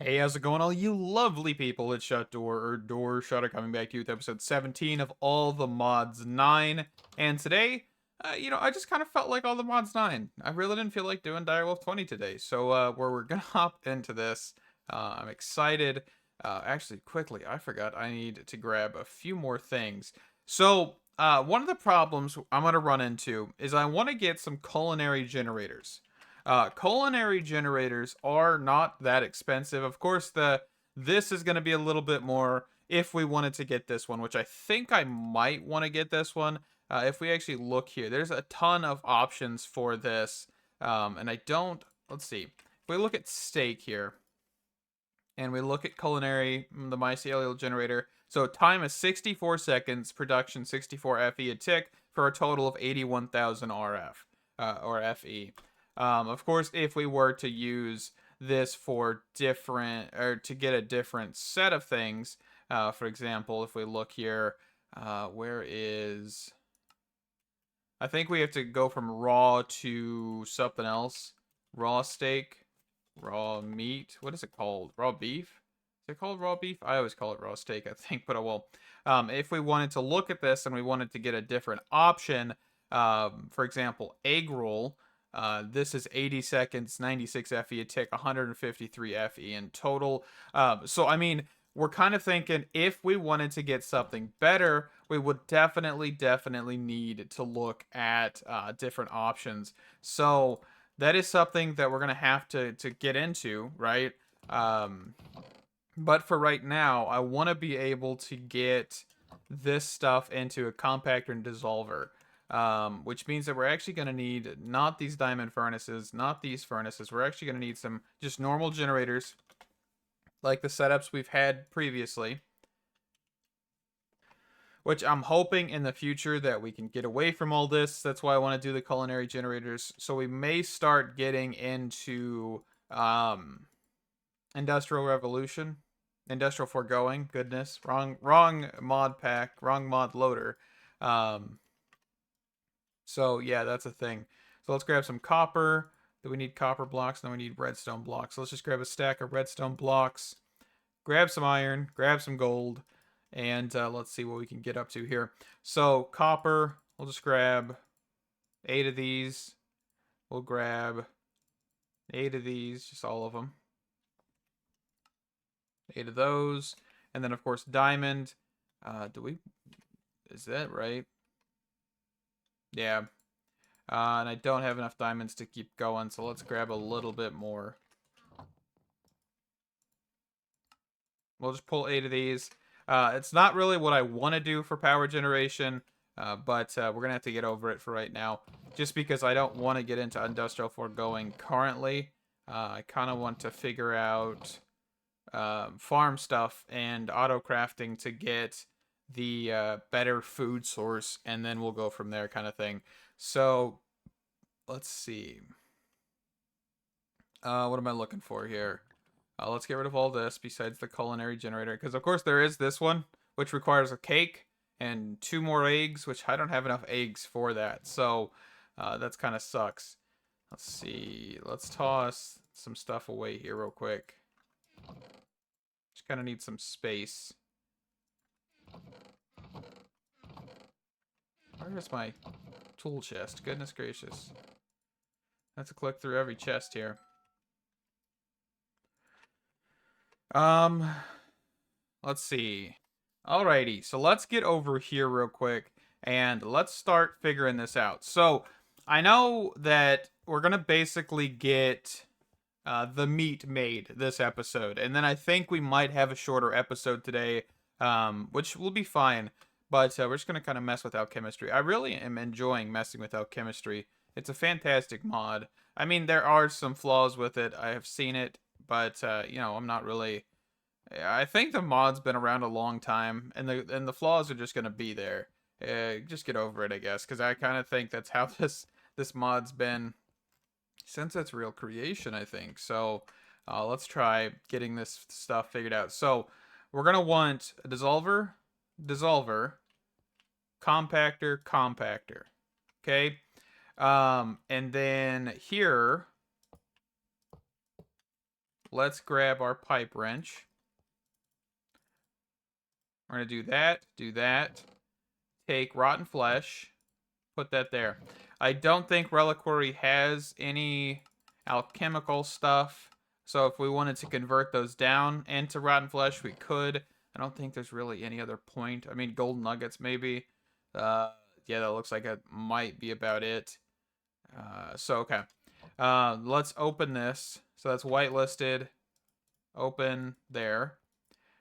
Hey, how's it going, all you lovely people? It's Shut Door or Door Shutter coming back to you with episode 17 of All the Mods 9. And today, I just kind of felt like All the Mods 9. I really didn't feel like doing Direwolf 20 today. So, we're gonna hop into this. I'm excited. Actually, quickly, I forgot I need to grab a few more things. So, one of the problems I'm gonna run into is I want to get some culinary generators. Culinary generators are not that expensive. Of course, this is going to be a little bit more if we wanted to get this one, which I think I might want to get this one. If we actually look here, there's a ton of options for this. And I don't, let's see. If we look at steak here and we look at culinary, the mycelial generator. So time is 64 seconds, production 64 FE a tick for a total of 81,000 RF or FE. Of course, if we were to use this for different or to get a different set of things, for example, if we look here, where is I think we have to go from raw to something else. Raw steak, raw meat. What is it called? Raw beef? Is it called raw beef? I always call it raw steak, I think, but well. If we wanted to look at this and we wanted to get a different option, for example, egg roll. This is 80 seconds, 96 FE a tick, 153 FE in total. So, I mean, we're kind of thinking if we wanted to get something better, we would definitely need to look at different options. So that is something that we're gonna have to get into, right? But for right now, I want to be able to get this stuff into a compactor and dissolver. Which means that we're actually going to need not these diamond furnaces, not these furnaces. We're actually going to need some just normal generators, like the setups we've had previously. Which I'm hoping in the future that we can get away from all this. That's why I want to do the culinary generators. So we may start getting into Industrial Revolution. Industrial Foregoing. Goodness. Wrong mod pack. Wrong mod loader. So yeah, that's a thing. So let's grab some copper. Then we need copper blocks, and then we need redstone blocks. So let's just grab a stack of redstone blocks, grab some iron, grab some gold, and let's see what we can get up to here. So copper, we'll just grab 8 of these. We'll grab 8 of these, just all of them. 8 of those. And then of course diamond. Is that right? Yeah. And I don't have enough diamonds to keep going, so let's grab a little bit more. We'll just pull 8 of these. It's not really what I want to do for power generation, but we're going to have to get over it for right now. Just because I don't want to get into industrial foregoing currently. I kind of want to figure out farm stuff and auto crafting to get the better food source, and then we'll go from there kind of thing. So let's see. What am I looking for here? Let's get rid of all this besides the culinary generator, because of course there is this one, which requires a cake and 2 more eggs, which I don't have enough eggs for that. So that's kind of sucks. Let's see. Let's toss some stuff away here real quick. Just kind of need some space. Where's my tool chest? Goodness gracious. I have to click through every chest here. Let's see. Alrighty, so let's get over here real quick and let's start figuring this out. So I know that we're gonna basically get the meat made this episode, and then I think we might have a shorter episode today, which will be fine. But we're just gonna kind of mess with alchemistry. I really am enjoying messing with alchemistry. It's a fantastic mod. I mean, there are some flaws with it. I have seen it, but I'm not really. I think the mod's been around a long time, and the flaws are just gonna be there. Just get over it, I guess, because I kind of think that's how this mod's been since its real creation, I think. So let's try getting this stuff figured out. So we're gonna want a dissolver, compactor. Okay. And then here let's grab our pipe wrench. We're going to do that, take rotten flesh, put that there. I don't think Reliquary has any alchemical stuff, so if we wanted to convert those down into rotten flesh, we could. I don't think there's really any other point. I mean, gold nuggets maybe. Yeah, that looks like it might be about it. Okay. Let's open this. So that's whitelisted. Open there.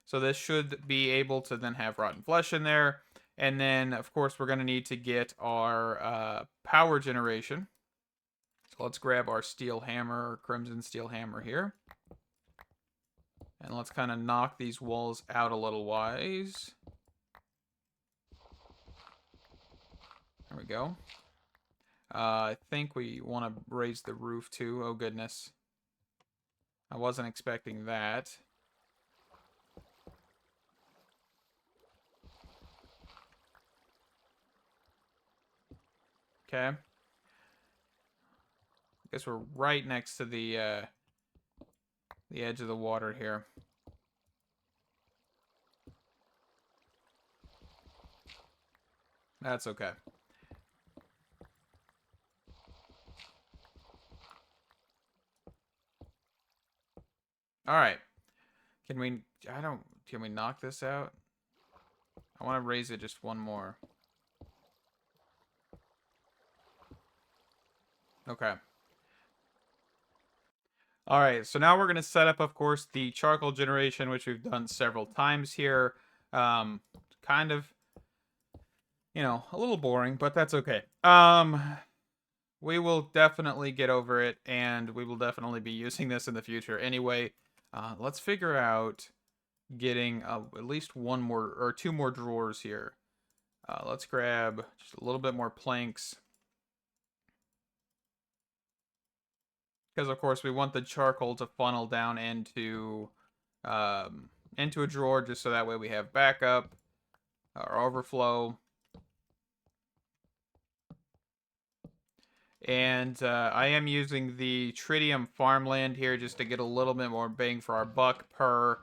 So this should be able to then have rotten flesh in there. And then, of course, we're going to need to get our power generation. So let's grab our steel hammer, or crimson steel hammer here. And let's kind of knock these walls out a little wise. There we go. I think we want to raise the roof too. Oh, goodness. I wasn't expecting that. Okay. Guess we're right next to the edge of the water here. That's okay. All right. Can we knock this out? I want to raise it just one more. Okay. All right, so now we're going to set up, of course, the charcoal generation, which we've done several times here. Kind of, a little boring, but that's okay. We will definitely get over it, and we will definitely be using this in the future. Anyway, let's figure out getting at least one more or two more drawers here. Let's grab just a little bit more planks. Because, of course, we want the charcoal to funnel down into a drawer, just so that way we have backup or overflow. And I am using the tritium farmland here just to get a little bit more bang for our buck per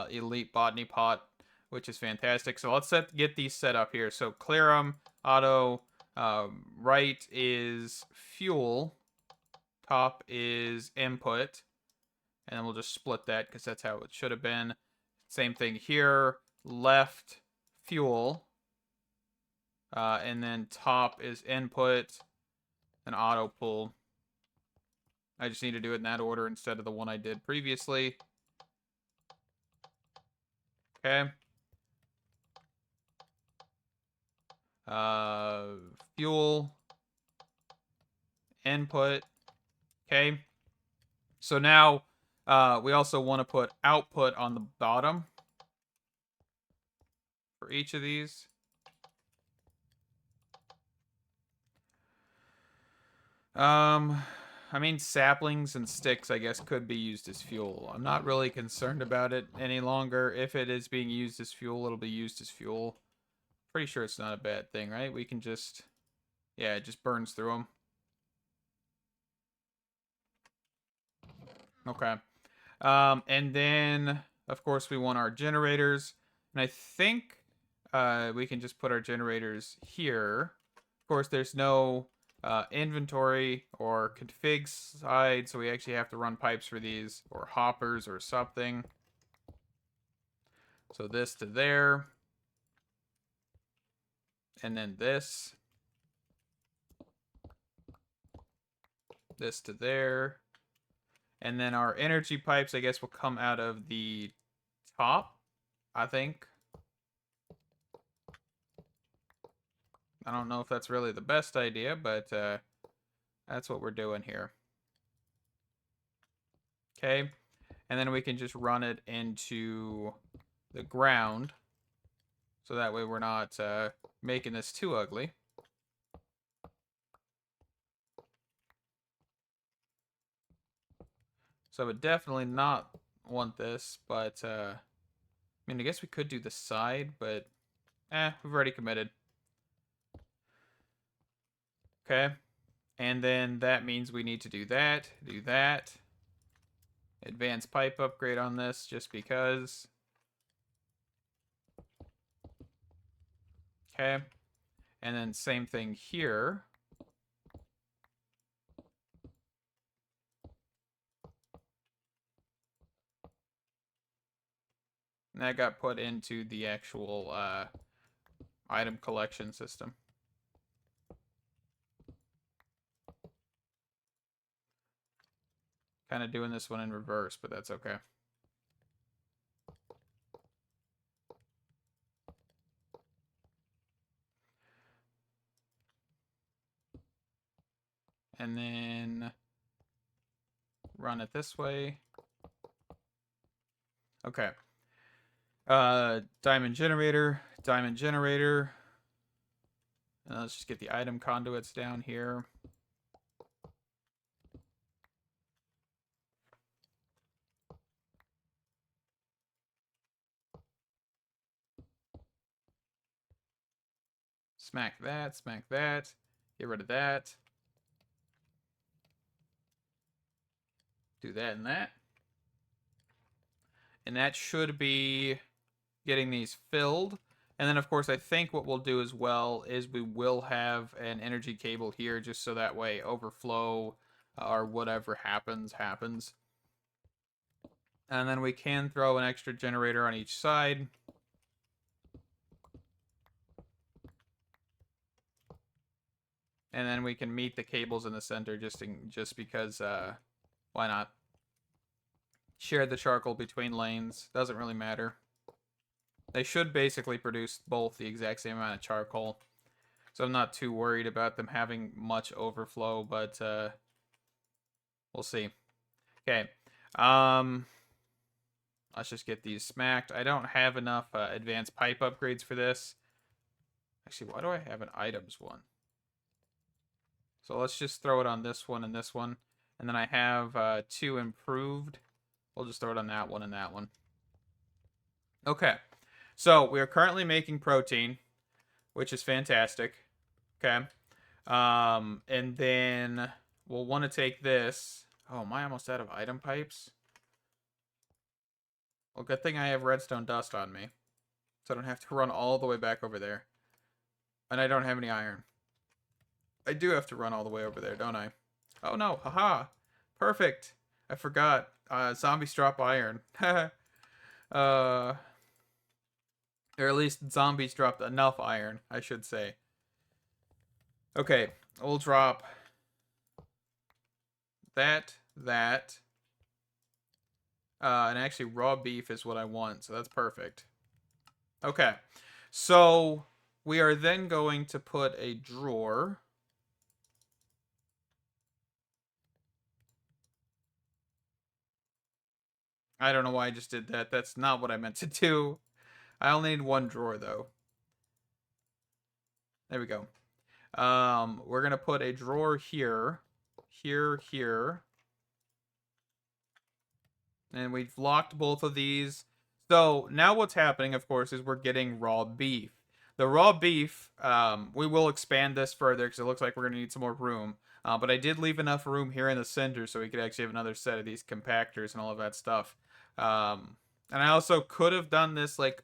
elite botany pot, which is fantastic. So let's get these set up here. So clear them, auto, right is fuel, top is input, and then we'll just split that because that's how it should have been. Same thing here, left fuel, and then top is input, and auto pull. I just need to do it in that order instead of the one I did previously. Okay. Fuel, input. Okay. So now we also want to put output on the bottom for each of these. I mean, saplings and sticks, I guess, could be used as fuel. I'm not really concerned about it any longer. If it is being used as fuel, it'll be used as fuel. Pretty sure it's not a bad thing, right? We can just, yeah, it just burns through them. Okay. And then, of course, we want our generators. And I think we can just put our generators here. Of course, there's no inventory or config side, so we actually have to run pipes for these, or hoppers or something. So this to there. And then this. This to there. And then our energy pipes, I guess, will come out of the top, I think. I don't know if that's really the best idea, but that's what we're doing here. Okay. And then we can just run it into the ground. So that way we're not making this too ugly. So I would definitely not want this, but I mean, I guess we could do the side, but we've already committed. Okay. And then that means we need to do that, Advanced pipe upgrade on this just because. Okay. And then same thing here. And that got put into the actual item collection system. Kind of doing this one in reverse, but that's okay. And then run it this way. Okay. Diamond generator, diamond generator. And let's just get the item conduits down here. Smack that, smack that. Get rid of that. Do that and that. And that should be getting these filled. And then, of course, I think what we'll do as well is we will have an energy cable here just so that way overflow or whatever happens. And then we can throw an extra generator on each side. And then we can meet the cables in the center just because, why not? Share the charcoal between lanes. Doesn't really matter. They should basically produce both the exact same amount of charcoal. So I'm not too worried about them having much overflow, but we'll see. Okay. Let's just get these smacked. I don't have enough advanced pipe upgrades for this. Actually, why do I have an items one? So let's just throw it on this one and this one. And then I have 2 improved. We'll just throw it on that one and that one. Okay. So we are currently making protein, which is fantastic. Okay. And then we'll want to take this. Oh, am I almost out of item pipes? Well, good thing I have redstone dust on me. So I don't have to run all the way back over there. And I don't have any iron. I do have to run all the way over there, don't I? Oh no, haha. Perfect. I forgot. Zombies drop iron. Or at least zombies dropped enough iron, I should say. Okay, we'll drop that. And actually raw beef is what I want, so that's perfect. Okay, so we are then going to put a drawer. I don't know why I just did that. That's not what I meant to do. I only need 1 drawer, though. There we go. We're going to put a drawer here. Here. And we've locked both of these. So now what's happening, of course, is we're getting raw beef. The raw beef, we will expand this further because it looks like we're going to need some more room. But I did leave enough room here in the center so we could actually have another set of these compactors and all of that stuff. And I also could have done this like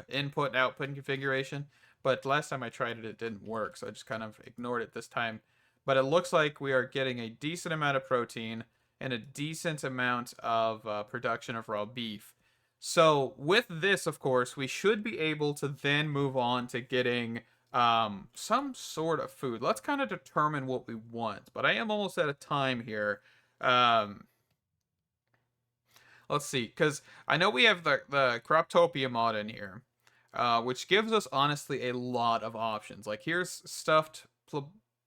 input and output configuration, but last time I tried it, it didn't work. So I just kind of ignored it this time. But it looks like we are getting a decent amount of protein and a decent amount of production of raw beef. So with this, of course, we should be able to then move on to getting some sort of food. Let's kind of determine what we want. But I am almost out of time here. Let's see, because I know we have the Croptopia mod in here, which gives us honestly a lot of options. Like here's stuffed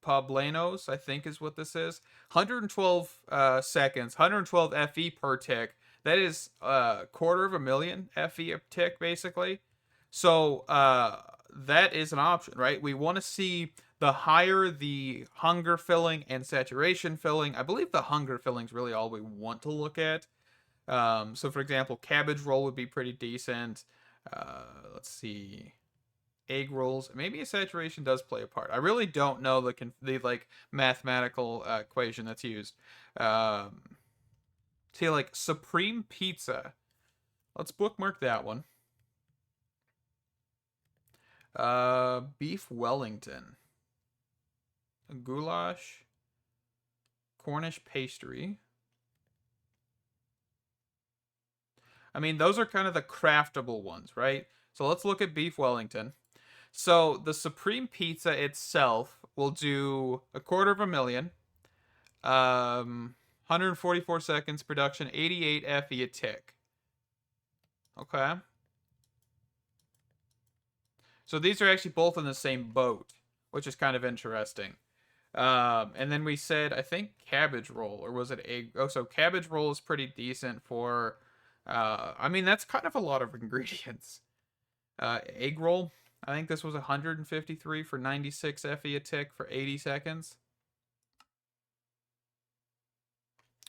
Poblanos, I think is what this is. 112 seconds, 112 FE per tick. That is a 250,000 FE a tick, basically. So that is an option, right? We want to see the higher the hunger filling and saturation filling. I believe the hunger filling is really all we want to look at. So for example, cabbage roll would be pretty decent. Let's see. Egg rolls. Maybe a saturation does play a part. I really don't know the like mathematical equation that's used. See, like, Supreme Pizza. Let's bookmark that one. Beef Wellington. Goulash. Cornish pastry. I mean, those are kind of the craftable ones, right? So let's look at Beef Wellington. So the Supreme Pizza itself will do 250,000. 144 seconds production, 88 FE a tick. Okay. So these are actually both in the same boat, which is kind of interesting. And then we said, I think cabbage roll, or was it egg? Oh, so cabbage roll is pretty decent for, I mean, that's kind of a lot of ingredients. Egg roll, I think this was 153 for 96 FE a tick for 80 seconds.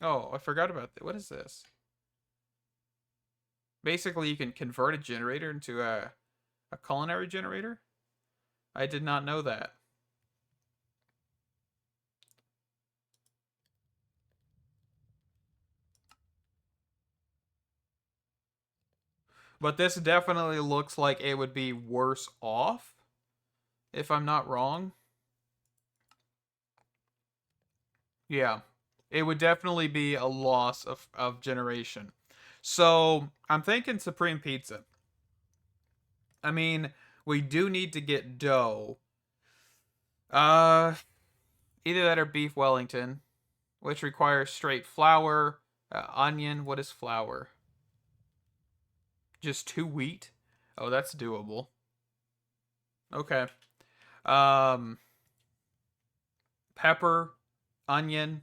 Oh, I forgot about that. What is this? Basically, you can convert a generator into a culinary generator. I did not know that. But this definitely looks like it would be worse off, if I'm not wrong. Yeah, it would definitely be a loss of generation. So I'm thinking Supreme Pizza. I mean, we do need to get dough. Uh, Either that or beef Wellington, which requires straight flour, onion. What is flour? Just 2 wheat? Oh, that's doable. Okay. Um, Pepper, onion,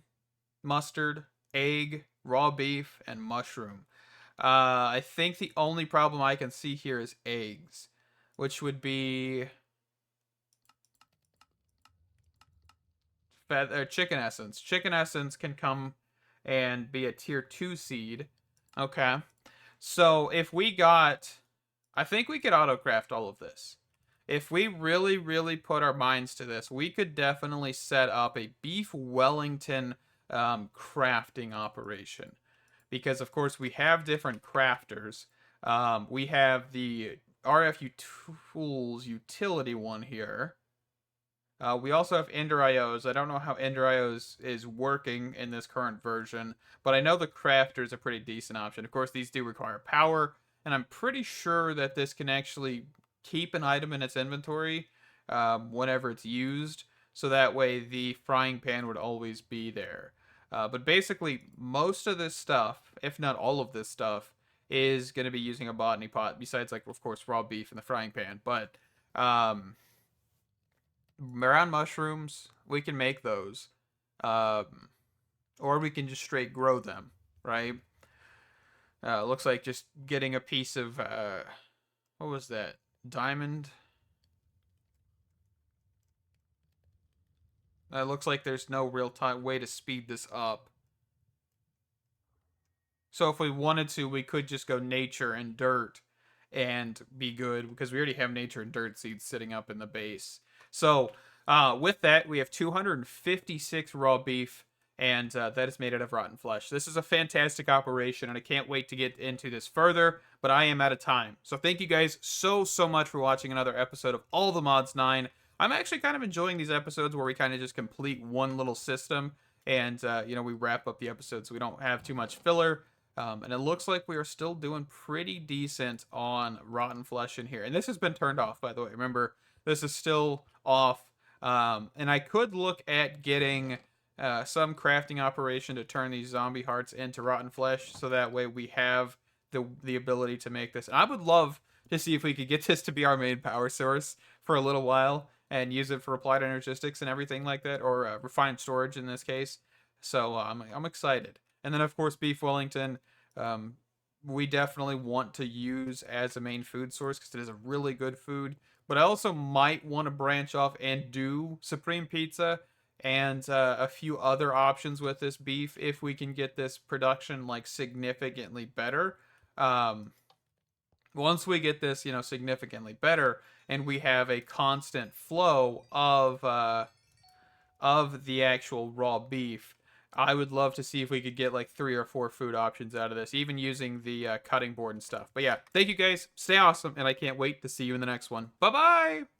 mustard, egg, raw beef, and mushroom. I think the only problem I can see here is eggs, which would be chicken essence. Chicken essence can come and be a tier 2 seed. Okay. So if we got, I think we could autocraft all of this. If we really, really put our minds to this, we could definitely set up a beef Wellington crafting operation. Because, of course, we have different crafters. We have the RF Tools utility one here. We also have Ender IOs. I don't know how Ender IOs is working in this current version, but I know the crafter is a pretty decent option. Of course, these do require power, and I'm pretty sure that this can actually keep an item in its inventory whenever it's used, so that way the frying pan would always be there. But basically, most of this stuff, if not all of this stuff, is going to be using a botany pot, besides, like, of course, raw beef in the frying pan. But around mushrooms, we can make those. Or we can just straight grow them, right? Looks like just getting a piece of, what was that? Diamond? Looks like there's no real time way to speed this up. So if we wanted to, we could just go nature and dirt and be good, because we already have nature and dirt seeds sitting up in the base. So with that, we have 256 raw beef, and that is made out of rotten flesh. This is a fantastic operation, and I can't wait to get into this further, but I am out of time. So thank you guys so much for watching another episode of All the Mods 9. I'm actually kind of enjoying these episodes where we kind of just complete one little system, and we wrap up the episode so we don't have too much filler. And it looks like we are still doing pretty decent on rotten flesh in here. And this has been turned off, by the way. Remember, this is still off. And I could look at getting some crafting operation to turn these zombie hearts into rotten flesh, so that way we have the ability to make this. And I would love to see if we could get this to be our main power source for a little while and use it for applied energistics and everything like that, or refined storage in this case. So I'm excited. And then, of course, beef Wellington, we definitely want to use as a main food source because it is a really good food. But I also might want to branch off and do Supreme Pizza and a few other options with this beef if we can get this production like significantly better. Once we get this, significantly better, and we have a constant flow of the actual raw beef, I would love to see if we could get like 3 or 4 food options out of this, even using the cutting board and stuff. But yeah, thank you guys. Stay awesome, and I can't wait to see you in the next one. Bye-bye!